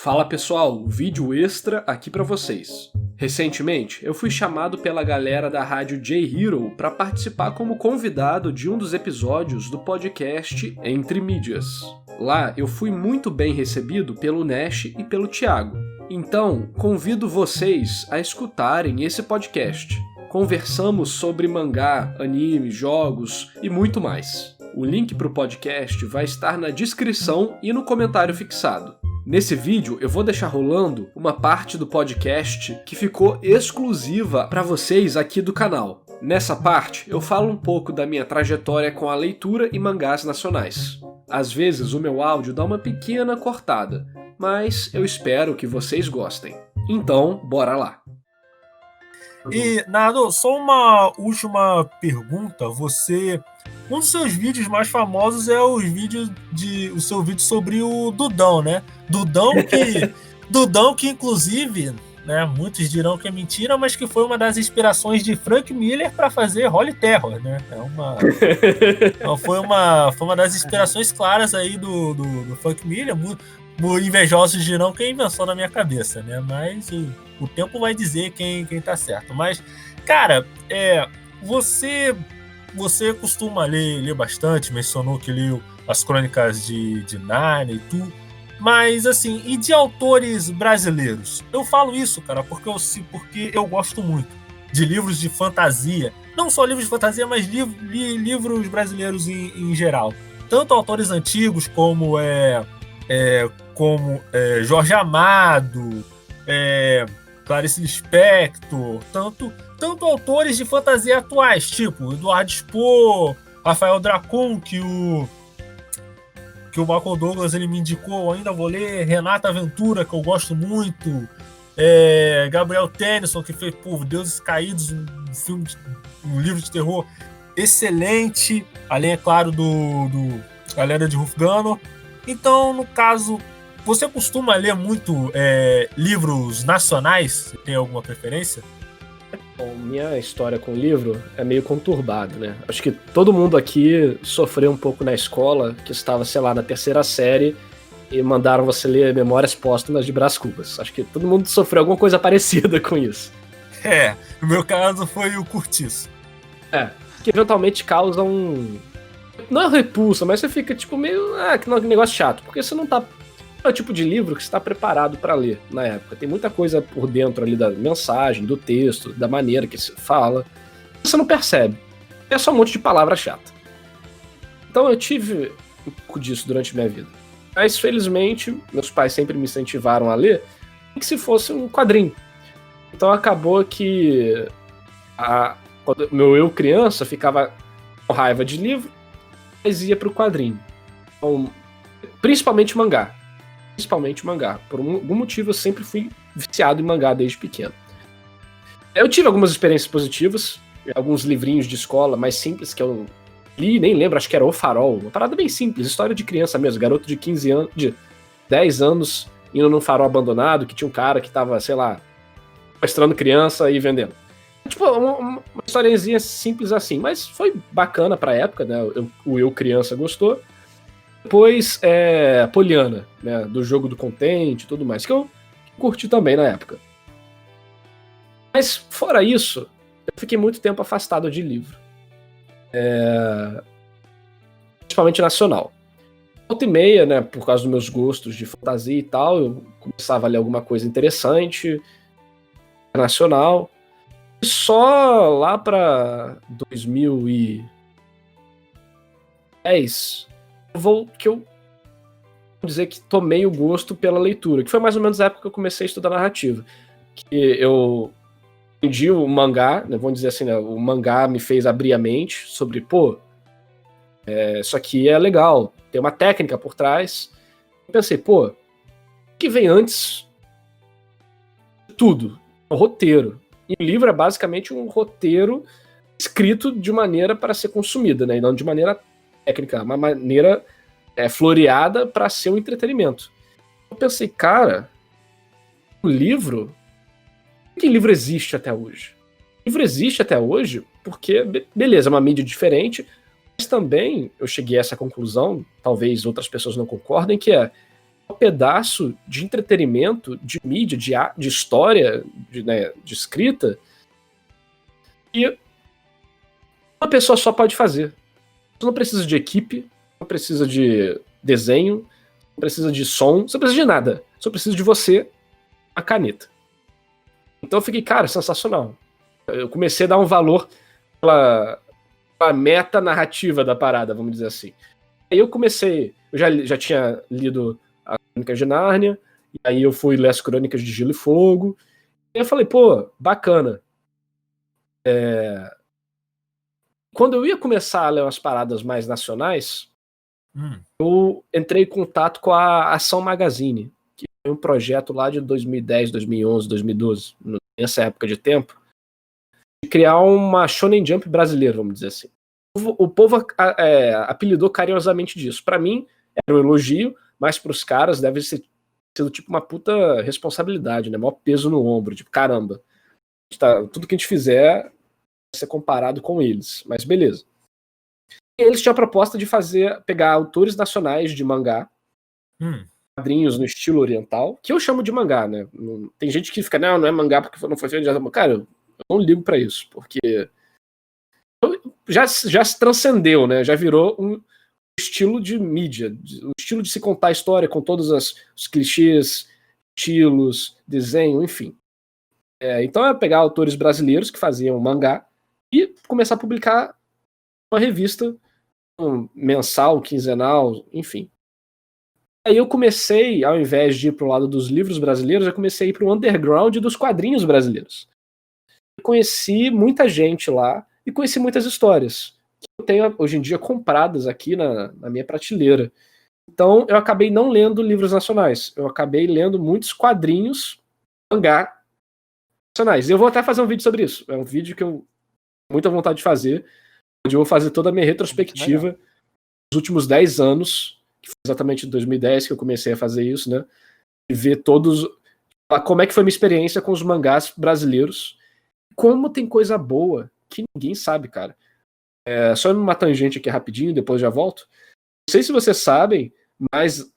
Fala pessoal, vídeo extra aqui pra vocês. Recentemente, eu fui chamado pela galera da rádio J-Hero para participar como convidado de um dos episódios do podcast Entre Mídias. Lá eu fui muito bem recebido pelo Nash e pelo Thiago. Então, convido vocês a escutarem esse podcast. Conversamos sobre mangá, anime, jogos e muito mais. O link pro podcast vai estar na descrição e no comentário fixado. Nesse vídeo eu vou deixar rolando uma parte do podcast que ficou exclusiva para vocês aqui do canal. Nessa parte eu falo um pouco da minha trajetória com a leitura e mangás nacionais. Às vezes o meu áudio dá uma pequena cortada, mas eu espero que vocês gostem. Então, bora lá! E, Nado, só uma última pergunta. Um dos seus vídeos mais famosos é o seu vídeo sobre o Dudão, né? Dudão que inclusive, né, muitos dirão que é mentira, mas que foi uma das inspirações de Frank Miller para fazer Holy Terror, né? Foi uma das inspirações claras aí do Frank Miller. Muito invejosos dirão que é invenção na minha cabeça, né? Mas o tempo vai dizer quem tá certo. Mas, cara, você costuma ler bastante, mencionou que leu as crônicas de Nárnia e tudo, mas assim, e de autores brasileiros? Eu falo isso, cara, porque eu gosto muito de livros de fantasia, não só livros de fantasia, mas livros brasileiros em geral. Tanto autores antigos como Jorge Amado, Clarice Lispector, tanto autores de fantasia atuais, tipo Eduardo Spohr, Rafael Dracon, que o Michael Douglas ele me indicou, ainda vou ler, Renata Ventura, que eu gosto muito, Gabriel Tennyson, que fez Deuses Caídos, um livro de terror excelente, além, é claro, do Galera de Rufgano. Então, no caso, você costuma ler muito livros nacionais? Você tem alguma preferência? Bom, minha história com o livro é meio conturbada, né? Acho que todo mundo aqui sofreu um pouco na escola, que estava, sei lá, na terceira série, e mandaram você ler Memórias Póstumas de Brás Cubas. Acho que todo mundo sofreu alguma coisa parecida com isso. No meu caso foi o Curtiço. Que eventualmente causa não é repulsa, mas você fica tipo meio, que negócio chato, porque você não tá... É o tipo de livro que você está preparado para ler na época. Tem muita coisa por dentro ali da mensagem, do texto, da maneira que se fala. Você não percebe. É só um monte de palavra chata. Então eu tive um pouco disso durante minha vida. Mas felizmente, meus pais sempre me incentivaram a ler que se fosse um quadrinho. Então acabou que quando meu eu criança ficava com raiva de livro, mas ia pro quadrinho. Então, principalmente mangá. Por algum motivo eu sempre fui viciado em mangá desde pequeno. Eu tive algumas experiências positivas, alguns livrinhos de escola mais simples que eu li, nem lembro, acho que era O Farol, uma parada bem simples, história de criança mesmo, garoto de 15 anos, de 10 anos, indo num farol abandonado, que tinha um cara que tava, sei lá, mostrando criança e vendendo. Tipo, uma historinha simples assim, mas foi bacana pra época, né, o eu criança gostou. Depois, Poliana, né, do Jogo do Contente e tudo mais, que eu curti também na época. Mas, fora isso, eu fiquei muito tempo afastado de livro. Principalmente nacional. Volta e meia, né, por causa dos meus gostos de fantasia e tal, eu começava a ler alguma coisa interessante, nacional. E só lá pra 2010... que eu vou dizer que tomei o gosto pela leitura, que foi mais ou menos a época que eu comecei a estudar narrativa. Que eu entendi o mangá, né, vamos dizer assim, né, o mangá me fez abrir a mente sobre, isso aqui é legal, tem uma técnica por trás. Eu pensei, o que vem antes de tudo? O roteiro. E o livro é basicamente um roteiro escrito de maneira para ser consumida, né, e não de maneira técnica, uma maneira floreada para ser um entretenimento. Eu pensei, cara, o livro... Por que livro existe até hoje? O livro existe até hoje porque, beleza, é uma mídia diferente, mas também eu cheguei a essa conclusão, talvez outras pessoas não concordem, que um pedaço de entretenimento, de mídia, de história, de escrita, que uma pessoa só pode fazer. Você não precisa de equipe, não precisa de desenho, não precisa de som, você não precisa de nada. Só precisa de você, a caneta. Então eu fiquei, cara, sensacional. Eu comecei a dar um valor pela meta narrativa da parada, vamos dizer assim. Aí eu comecei, eu já tinha lido a Crônica de Nárnia, e aí eu fui ler as Crônicas de Gelo e Fogo, e eu falei, pô, bacana. Quando eu ia começar a ler umas paradas mais nacionais, eu entrei em contato com a Ação Magazine, que é um projeto lá de 2010, 2011, 2012, nessa época de tempo, de criar uma Shonen Jump brasileira, vamos dizer assim. O povo apelidou carinhosamente disso. Pra mim, era um elogio, mas pros caras deve ser tipo uma puta responsabilidade, né? Maior peso no ombro, tipo, caramba. Tudo que a gente fizer vai ser comparado com eles, mas beleza. E eles tinham a proposta de pegar autores nacionais de mangá, quadrinhos no estilo oriental, que eu chamo de mangá, né? Tem gente que fica, não é mangá porque não foi feito de... Cara, eu não ligo pra isso, porque já se transcendeu, né? Já virou um estilo de mídia, um estilo de se contar a história com todos os clichês, estilos, desenho, enfim. Então é pegar autores brasileiros que faziam mangá e começar a publicar uma revista mensal, quinzenal, enfim. Aí eu comecei, ao invés de ir pro lado dos livros brasileiros, eu comecei a ir pro underground dos quadrinhos brasileiros. Eu conheci muita gente lá e conheci muitas histórias que eu tenho hoje em dia compradas aqui na minha prateleira. Então eu acabei não lendo livros nacionais, eu acabei lendo muitos quadrinhos, mangá nacionais. E eu vou até fazer um vídeo sobre isso. É um vídeo que eu tenho muita vontade de fazer, onde eu vou fazer toda a minha retrospectiva dos últimos 10 anos, que foi exatamente em 2010 que eu comecei a fazer isso, né? E ver como é que foi a minha experiência com os mangás brasileiros. Como tem coisa boa que ninguém sabe, cara. Só uma tangente aqui rapidinho, depois já volto. Não sei se vocês sabem, mas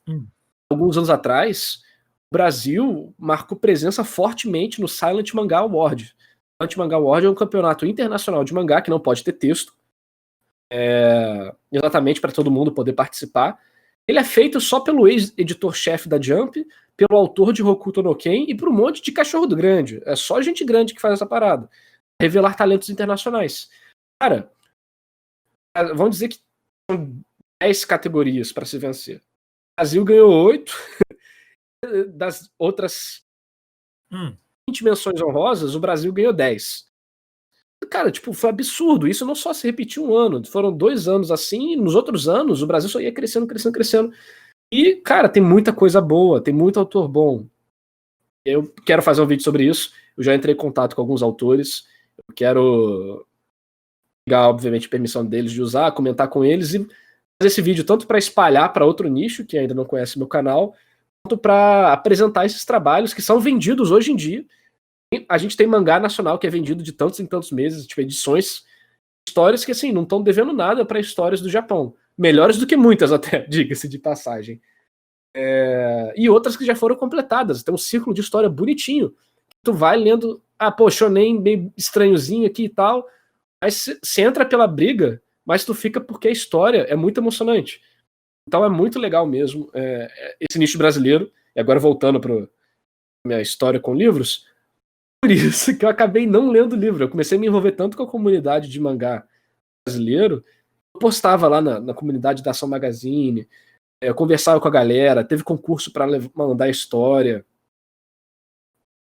alguns anos atrás, o Brasil marcou presença fortemente no Silent Manga Award. O Silent Manga Award é um campeonato internacional de mangá que não pode ter texto, exatamente para todo mundo poder participar. Ele é feito só pelo ex-editor-chefe da Jump, pelo autor de Hokuto no Ken e por um monte de cachorro grande. É só gente grande que faz essa parada. Revelar talentos internacionais. Cara, vamos dizer que são 10 categorias para se vencer. O Brasil ganhou 8. Das outras 20 menções honrosas, o Brasil ganhou 10. Cara, tipo, foi absurdo. Isso não só se repetiu um ano, foram 2 anos assim, e nos outros anos o Brasil só ia crescendo, crescendo, crescendo. E, cara, tem muita coisa boa, tem muito autor bom. Eu quero fazer um vídeo sobre isso. Eu já entrei em contato com alguns autores. Eu quero pegar, obviamente, permissão deles de usar, comentar com eles e fazer esse vídeo tanto para espalhar para outro nicho que ainda não conhece meu canal, quanto para apresentar esses trabalhos que são vendidos hoje em dia. A gente tem mangá nacional que é vendido de tantos em tantos meses, tipo edições, histórias que assim não estão devendo nada para histórias do Japão, melhores do que muitas até, diga-se de passagem. E outras que já foram completadas. Tem um círculo de história bonitinho. Tu vai lendo, shonen meio estranhozinho aqui e tal, mas você entra pela briga, mas tu fica porque a história é muito emocionante. Então é muito legal mesmo esse nicho brasileiro. E agora voltando para minha história com livros, por isso que eu acabei não lendo livro. Eu comecei a me envolver tanto com a comunidade de mangá brasileiro, eu postava lá na comunidade da Ação Magazine, eu conversava com a galera, teve concurso para mandar história.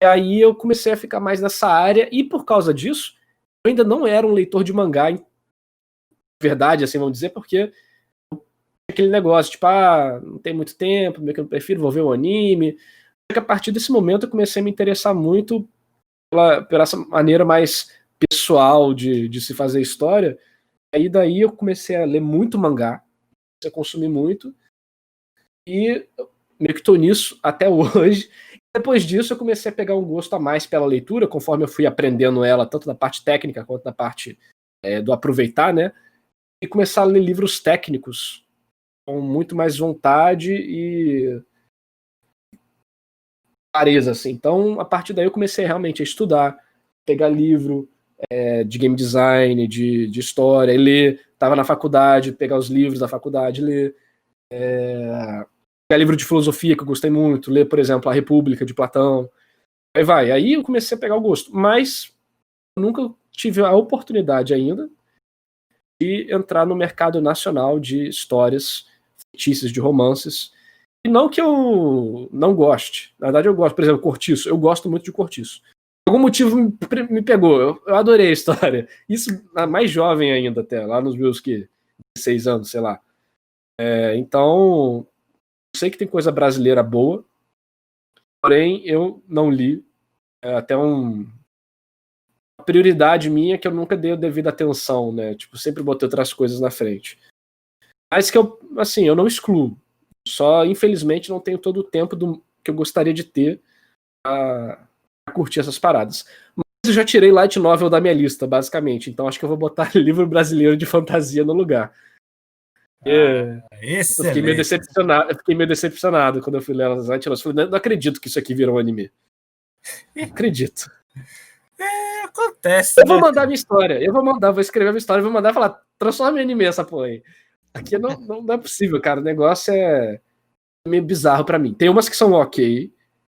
E aí eu comecei a ficar mais nessa área, e por causa disso, eu ainda não era um leitor de mangá, em verdade, assim, vamos dizer, porque aquele negócio, tipo, não tem muito tempo, meio que eu prefiro, vou ver um anime. Só que a partir desse momento eu comecei a me interessar muito por essa maneira mais pessoal de se fazer história. Aí daí eu comecei a ler muito mangá, comecei a consumir muito, e meio que tô nisso até hoje. Depois disso eu comecei a pegar um gosto a mais pela leitura, conforme eu fui aprendendo ela, tanto na parte técnica quanto na parte do aproveitar, né? E começar a ler livros técnicos com muito mais vontade e clareza, assim. Então, a partir daí eu comecei realmente a estudar, pegar livro de game design, de história, e ler. Tava na faculdade, pegar os livros da faculdade, ler. Pegar livro de filosofia, que eu gostei muito, ler, por exemplo, A República, de Platão. Aí vai. Aí eu comecei a pegar o gosto. Mas eu nunca tive a oportunidade ainda de entrar no mercado nacional de histórias fictícias, de romances. E não que eu não goste. Na verdade, eu gosto. Por exemplo, Cortiço. Eu gosto muito de Cortiço. Por algum motivo me pegou. Eu adorei a história. Isso mais jovem ainda até, lá nos meus 16 anos, sei lá. Então, eu sei que tem coisa brasileira boa, porém eu não li. Até uma prioridade minha que eu nunca dei a devida atenção, né? Tipo, sempre botei outras coisas na frente. Mas que eu, assim, eu não excluo. Só, infelizmente, não tenho todo o tempo que eu gostaria de ter pra curtir essas paradas. Mas eu já tirei Light Novel da minha lista, basicamente. Então acho que eu vou botar livro brasileiro de fantasia no lugar. Eu fiquei meio decepcionado quando eu fui ler as Light Novels. Falei, não acredito que isso aqui virou um anime. Não acredito. Acontece. Eu vou mandar minha história. Vou escrever minha história e vou mandar e falar, transforma em anime essa porra aí. Aqui não é possível, cara. O negócio é meio bizarro pra mim. Tem umas que são ok.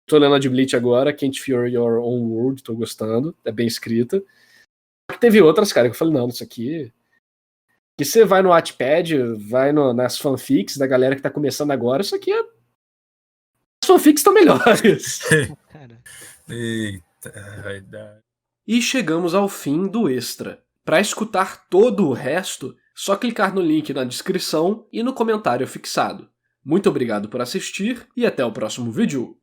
Tô lendo a de Bleach agora, Can't Fear Your Own World, tô gostando. É bem escrita. Teve outras, cara, que eu falei, não, isso aqui... Que você vai no Wattpad, vai nas fanfics da galera que tá começando agora, isso aqui é... As fanfics estão melhores. Cara. Eita. E chegamos ao fim do Extra. Para escutar todo o resto, só clicar no link na descrição e no comentário fixado. Muito obrigado por assistir e até o próximo vídeo.